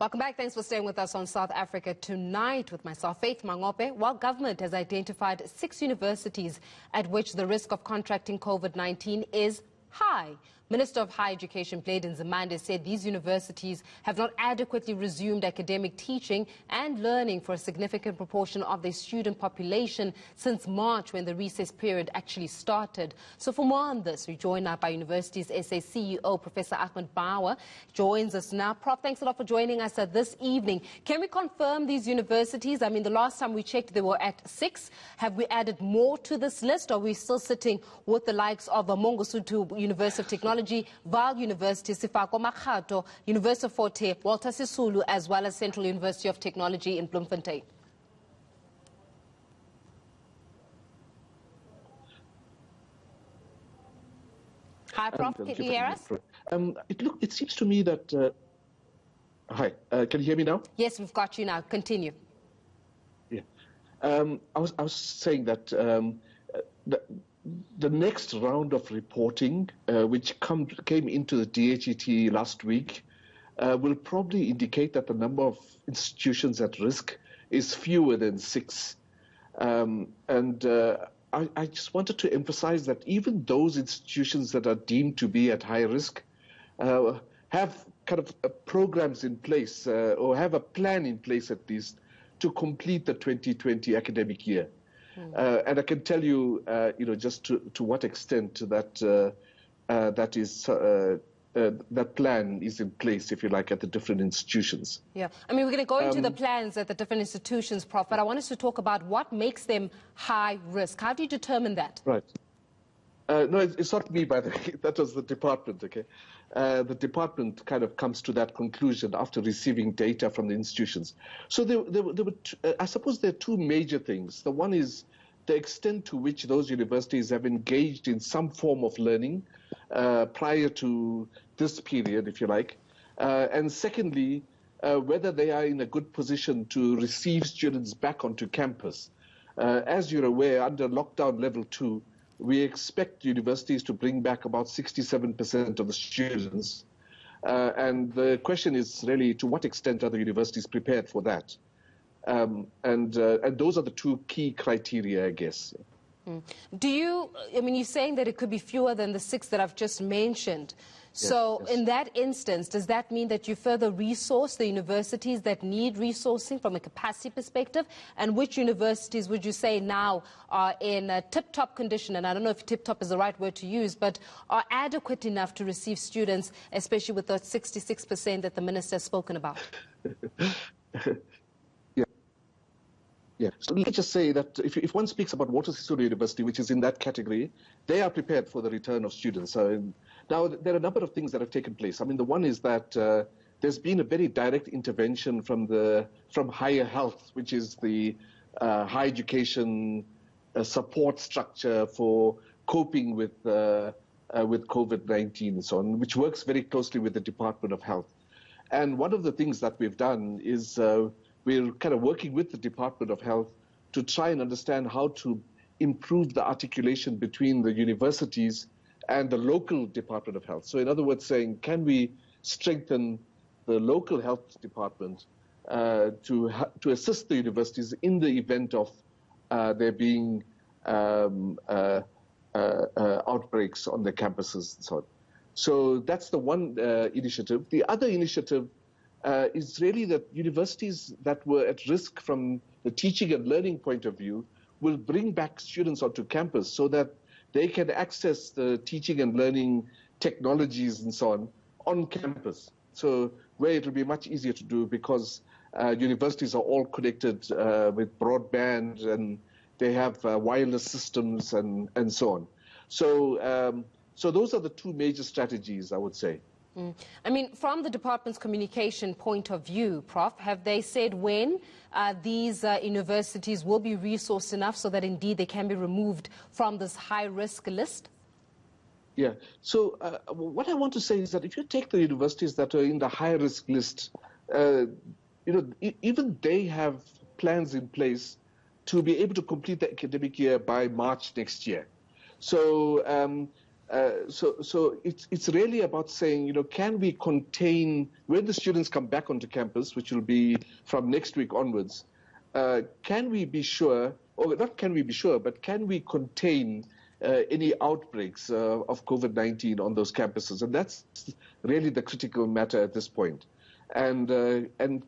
Welcome back. Thanks for staying with us on South Africa Tonight with myself, Faith Mangope. While government has identified 6 universities at which the risk of contracting COVID-19 is high, Minister of Higher Education Blade Nzimande said these universities have not adequately resumed academic teaching and learning for a significant proportion of their student population since March, when the recess period actually started. So for more on this, we join now by University's SA CEO, Professor Ahmed Bawa, joins us now. Prof, thanks a lot for joining us this evening. Can we confirm these universities? I mean, the last time we checked, they were at 6. Have we added more to this list? Or are we still sitting with the likes of Mangope University of Technology, Vaal University, Sefako Makgato, University of Fort Hare, Walter Sisulu, as well as Central University of Technology in Bloemfontein? Hi, Prof. Can you hear us? It seems to me that... Hi, can you hear me now? Yes, we've got you now. Continue. Yeah. I was saying that the next round of reporting, which came into the DHET last week, will probably indicate that the number of institutions at risk is fewer than 6. I just wanted to emphasize that even those institutions that are deemed to be at high risk have kind of programs in place, or have a plan in place at least, to complete the 2020 academic year. And I can tell you, just to what extent that that plan is in place, if you like, at the different institutions. Yeah, I mean, we're going to go into the plans at the different institutions, Prof, but I want us to talk about what makes them high risk. How do you determine that? Right. No, it's not me, by the way. That was the department, okay? The department kind of comes to that conclusion after receiving data from the institutions. So there were I suppose there are 2 major things. The one is the extent to which those universities have engaged in some form of learning prior to this period, if you like. And secondly, whether they are in a good position to receive students back onto campus. As you're aware, under lockdown level 2, we expect universities to bring back about 67% of the students. And the question is really, to what extent are the universities prepared for that? And those are the 2 key criteria, I guess. Do you, I mean, you're saying that it could be fewer than the 6 that I've just mentioned. So yes. In that instance, does that mean that you further resource the universities that need resourcing from a capacity perspective? And which universities would you say now are in a tip-top condition? And I don't know if tip-top is the right word to use, but are adequate enough to receive students, especially with the 66% that the minister has spoken about? Yeah, so let me just say that if one speaks about Walter Sisulu University, which is in that category, they are prepared for the return of students. Now, there are a number of things that have taken place. I mean, the one is that there's been a very direct intervention from Higher Health, which is the higher education support structure for coping with COVID-19 and so on, which works very closely with the Department of Health. And one of the things that we've done is we're kind of working with the Department of Health to try and understand how to improve the articulation between the universities and the local Department of Health. So in other words, saying, can we strengthen the local health department to assist the universities in the event of there being outbreaks on their campuses and so on. So that's the one initiative. The other initiative is really that universities that were at risk from the teaching and learning point of view will bring back students onto campus so that they can access the teaching and learning technologies and so on campus. So where it will be much easier to do because universities are all connected with broadband and they have wireless systems and so on. So those are the 2 major strategies, I would say. I mean, from the department's communication point of view, Prof, have they said when these universities will be resourced enough so that indeed they can be removed from this high-risk list? Yeah. So what I want to say is that if you take the universities that are in the high-risk list, even they have plans in place to be able to complete the academic year by March next year. So So it's really about saying, can we contain, when the students come back onto campus, which will be from next week onwards, can we be sure, or not can we be sure, but can we contain any outbreaks of COVID-19 on those campuses? And that's really the critical matter at this point. And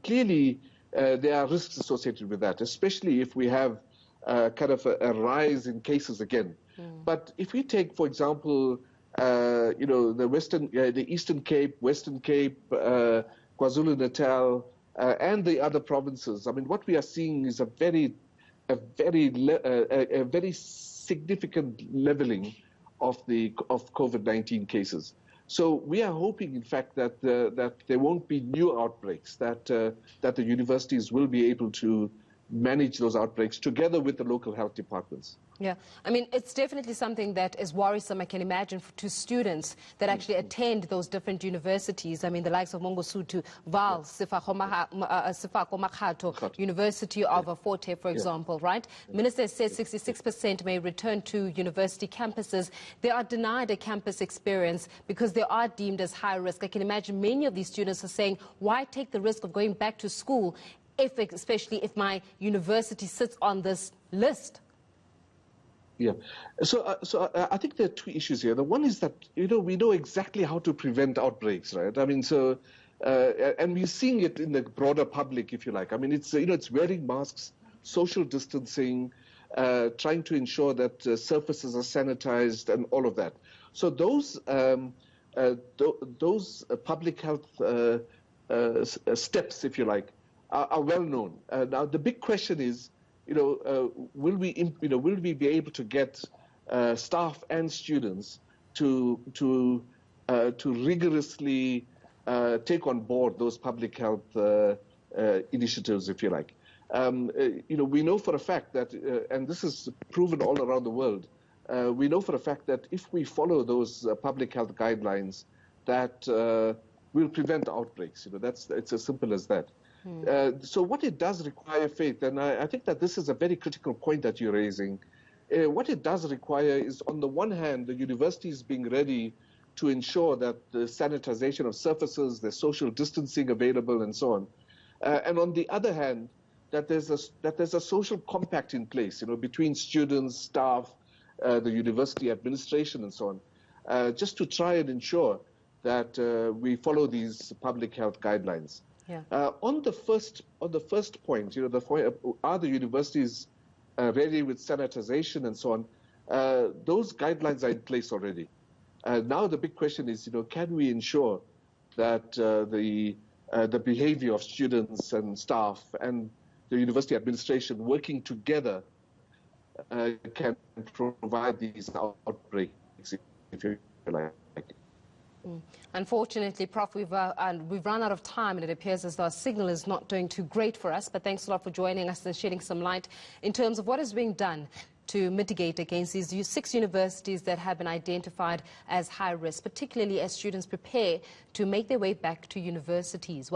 clearly, there are risks associated with that, especially if we have kind of a rise in cases again. But if we take, for example, the Eastern Cape, Western Cape, KwaZulu-Natal, and the other provinces, I mean, what we are seeing is a very significant leveling of COVID-19 cases. So we are hoping, in fact, that there won't be new outbreaks, that the universities will be able to manage those outbreaks together with the local health departments. Yeah, I mean, it's definitely something that is worrisome, I can imagine, to students that actually attend those different universities. I mean, the likes of Mangosuthu, Val, Sefako Makgatho, University of Forte, for example, right? Minister says 66% may return to university campuses. They are denied a campus experience because they are deemed as high risk. I can imagine many of these students are saying, why take the risk of going back to school, especially if my university sits on this list? Yeah. So I think there are two issues here. The one is that, we know exactly how to prevent outbreaks, right? I mean, and we're seeing it in the broader public, if you like. I mean, it's wearing masks, social distancing, trying to ensure that surfaces are sanitized and all of that. So those public health steps, if you like, are well known. Now, the big question is, will we be able to get staff and students to rigorously take on board those public health initiatives, if you like? We know for a fact that, and this is proven all around the world, we know for a fact that if we follow those public health guidelines, that we'll prevent outbreaks. It's as simple as that. So what it does require, Faith, and I think that this is a very critical point that you're raising. What it does require is, on the one hand, the universities being ready to ensure that the sanitization of surfaces, the social distancing available, and so on. And on the other hand, that there's a social compact in place, between students, staff, the university administration, and so on, just to try and ensure that we follow these public health guidelines. Yeah. On the first point, are the universities ready with sanitization and so on? Those guidelines are in place already. Now the big question is, can we ensure that the behavior of students and staff and the university administration working together can provide these outbreaks, if you like. Unfortunately, Prof, we've run out of time, and it appears as though our signal is not doing too great for us. But thanks a lot for joining us and shedding some light in terms of what is being done to mitigate against these 6 universities that have been identified as high risk, particularly as students prepare to make their way back to universities.